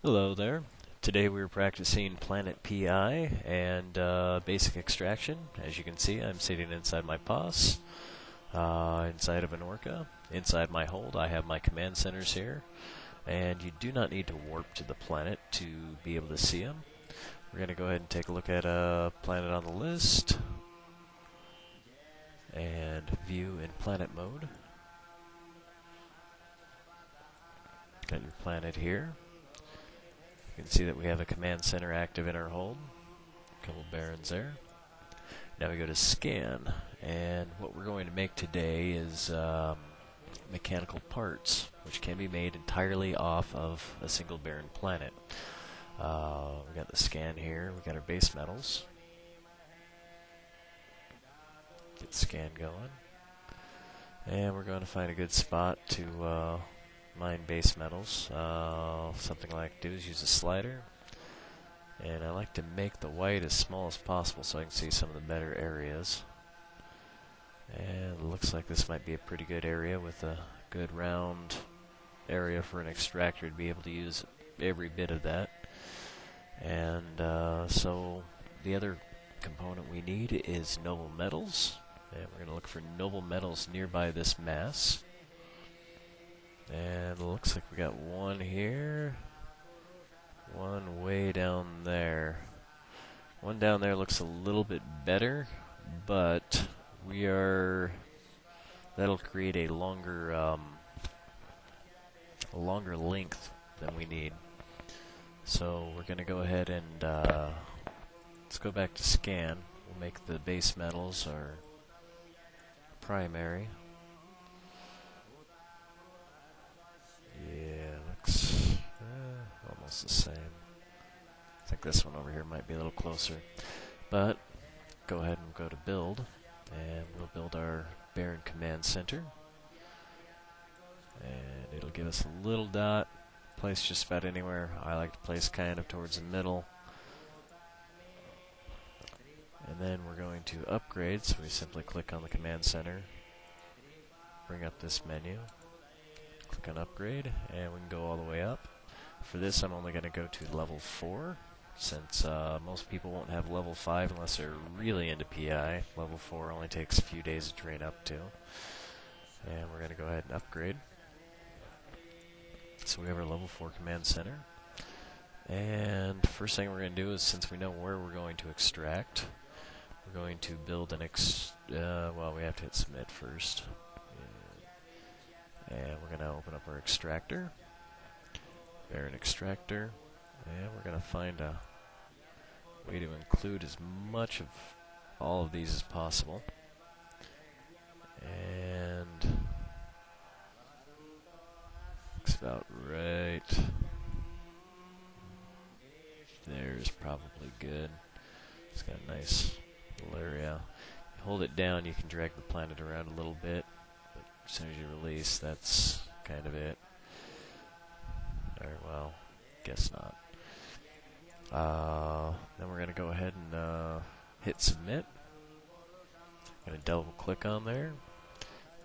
Hello there. Today we were practicing Planet PI and basic extraction. As you can see, I'm sitting inside my POS, inside of an Orca. Inside my hold, I have my command centers here, and you do not need to warp to the planet to be able to see them. We're going to go ahead and take a look at a planet on the list, and view in planet mode. Got your planet here. You can see that we have a command center active in our hold. A couple barons there. Now we go to scan, and what we're going to make today is mechanical parts, which can be made entirely off of a single baron planet. We got the scan here. We got our base metals. Get scan going, and we're going to find a good spot to mine base metals. Something I like to do is use a slider, and I like to make the white as small as possible so I can see some of the better areas. And it looks like this might be a pretty good area with a good round area for an extractor to be able to use every bit of that. And so the other component we need is noble metals, and we're going to look for noble metals nearby this mass. And it looks like we got one here, one way down there. One down there looks a little bit better, but that'll create a longer length than we need. So we're going to go ahead and let's go back to scan. We'll make the base metals our primary. Yeah, looks almost the same. I think this one over here might be a little closer. But go ahead and go to build, and we'll build our Baron Command Center. And it'll give us a little dot, place just about anywhere. I like to place kind of towards the middle. And then we're going to upgrade, so we simply click on the Command Center, bring up this menu. Click on upgrade, and we can go all the way up. For this, I'm only going to go to level 4, since most people won't have level 5 unless they're really into PI. Level 4 only takes a few days to train up to. And we're going to go ahead and upgrade. So we have our level 4 command center. And first thing we're going to do is, since we know where we're going to extract, we're going to build an well, we have to hit submit first. And we're going to open up our extractor, Baron extractor, and we're going to find a way to include as much of all of these as possible. And looks about right. There's probably good. It's got a nice little area. You hold it down, you can drag the planet around a little bit. As soon as you release, that's kind of it. Or, well, guess not. Then we're going to go ahead and hit submit. Going to double click on there.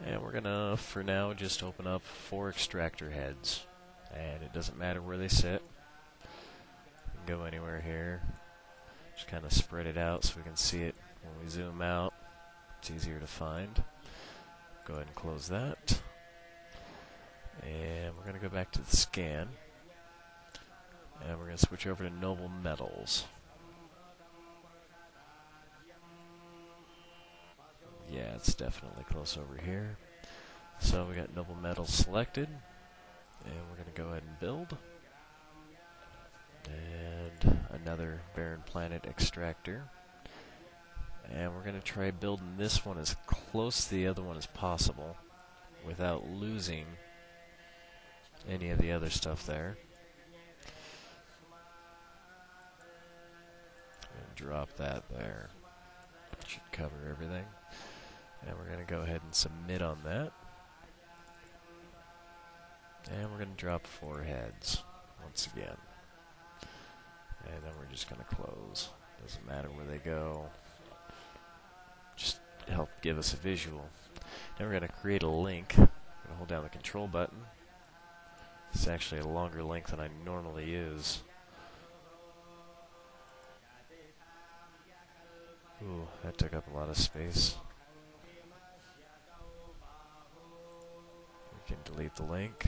And we're going to, for now, just open up 4 extractor heads. And it doesn't matter where they sit. We can go anywhere here. Just kind of spread it out so we can see it when we zoom out. It's easier to find. Go ahead and close that. And we're going to go back to the scan. And we're going to switch over to noble metals. Yeah, it's definitely close over here. So we got noble metals selected. And we're going to go ahead and build. And another barren planet extractor. And we're going to try building this one as close to the other one as possible without losing any of the other stuff there. And drop that there. Should cover everything. And we're going to go ahead and submit on that. And we're going to drop 4 heads once again. And then we're just going to close. Doesn't matter where they go. Just help give us a visual. Now we're going to create a link. We're going to hold down the control button. It's actually a longer link than I normally use. Ooh, that took up a lot of space. We can delete the link.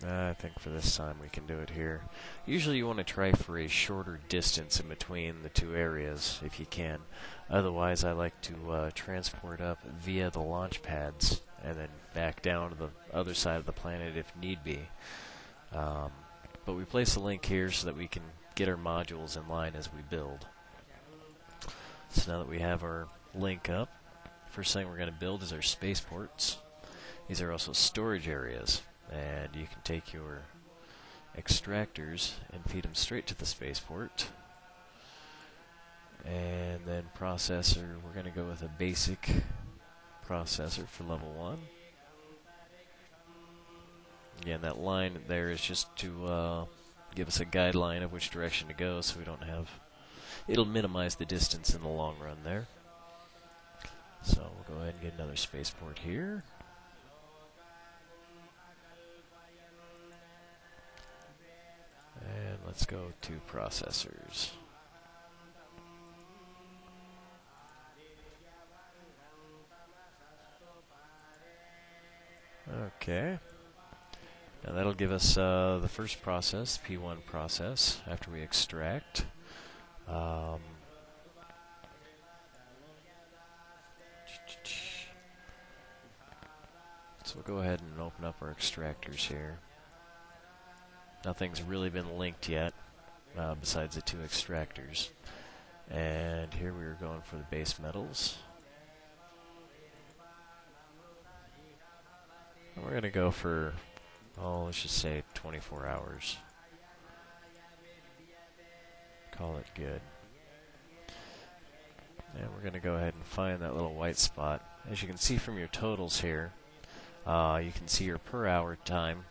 I think for this time we can do it here. Usually you want to try for a shorter distance in between the two areas if you can. Otherwise I like to transport up via the launch pads and then back down to the other side of the planet if need be. But we place a link here so that we can get our modules in line as we build. So now that we have our link up, first thing we're going to build is our spaceports. These are also storage areas, and you can take your extractors and feed them straight to the spaceport. And then processor, we're going to go with a basic processor for level 1. Again, that line there is just to give us a guideline of which direction to go, so we don't have... It'll minimize the distance in the long run there. So we'll go ahead and get another spaceport here. And let's go to processors. Okay. Now that'll give us the first process, P1 process, after we extract. So we'll go ahead and open up our extractors here. Nothing's really been linked yet, besides the two extractors. And here we are going for the base metals. And we're going to go for, let's just say 24 hours. Call it good. And we're going to go ahead and find that little white spot. As you can see from your totals here, you can see your per hour time,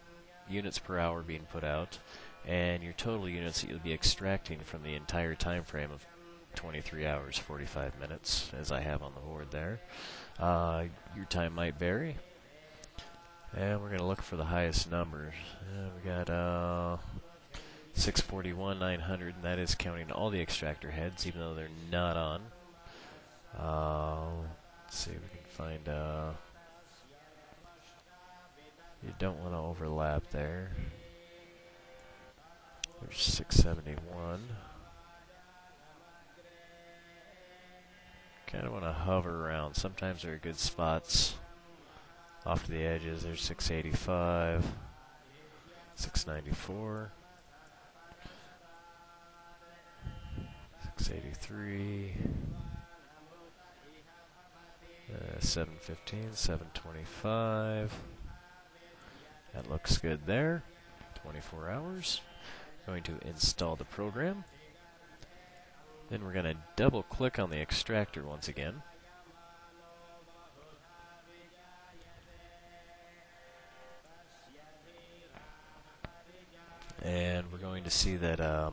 units per hour being put out, and your total units that you'll be extracting from the entire time frame of 23 hours, 45 minutes, as I have on the board there. Your time might vary. And we're going to look for the highest numbers. We got 641, 900, and that is counting all the extractor heads, even though they're not on. Let's see if we can find... you don't want to overlap there. There's 671. Kind of want to hover around. Sometimes there are good spots off to the edges. There's 685, 694, 683, 715, 725. That looks good there. 24 hours. Going to install the program. Then we're going to double click on the extractor once again. And we're going to see that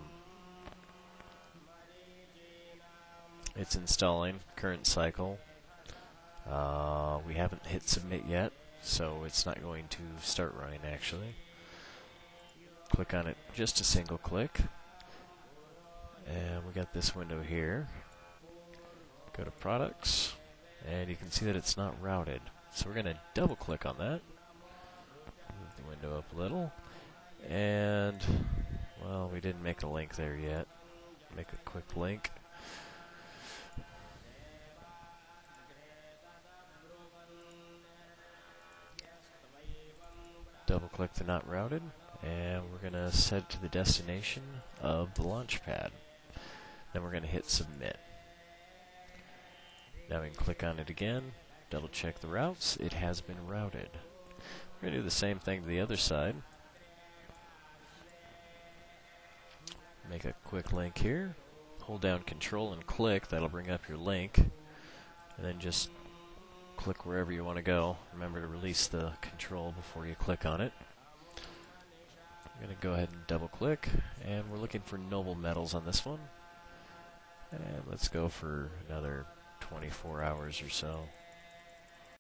it's installing current cycle. We haven't hit submit yet, so it's not going to start running actually. Click on it, just a single click. And we got this window here. Go to products, and you can see that it's not routed. So we're going to double click on that. Move the window up a little. And, well, we didn't make a link there yet. Make a quick link. Double click the not routed, and we're going to set it to the destination of the launch pad. Then we're going to hit submit. Now we can click on it again, double check the routes. It has been routed. We're going to do the same thing to the other side. Make a quick link here. Hold down Control and click. That'll bring up your link. And then just click wherever you want to go. Remember to release the control before you click on it. I'm going to go ahead and double click. And we're looking for noble metals on this one. And let's go for another 24 hours or so.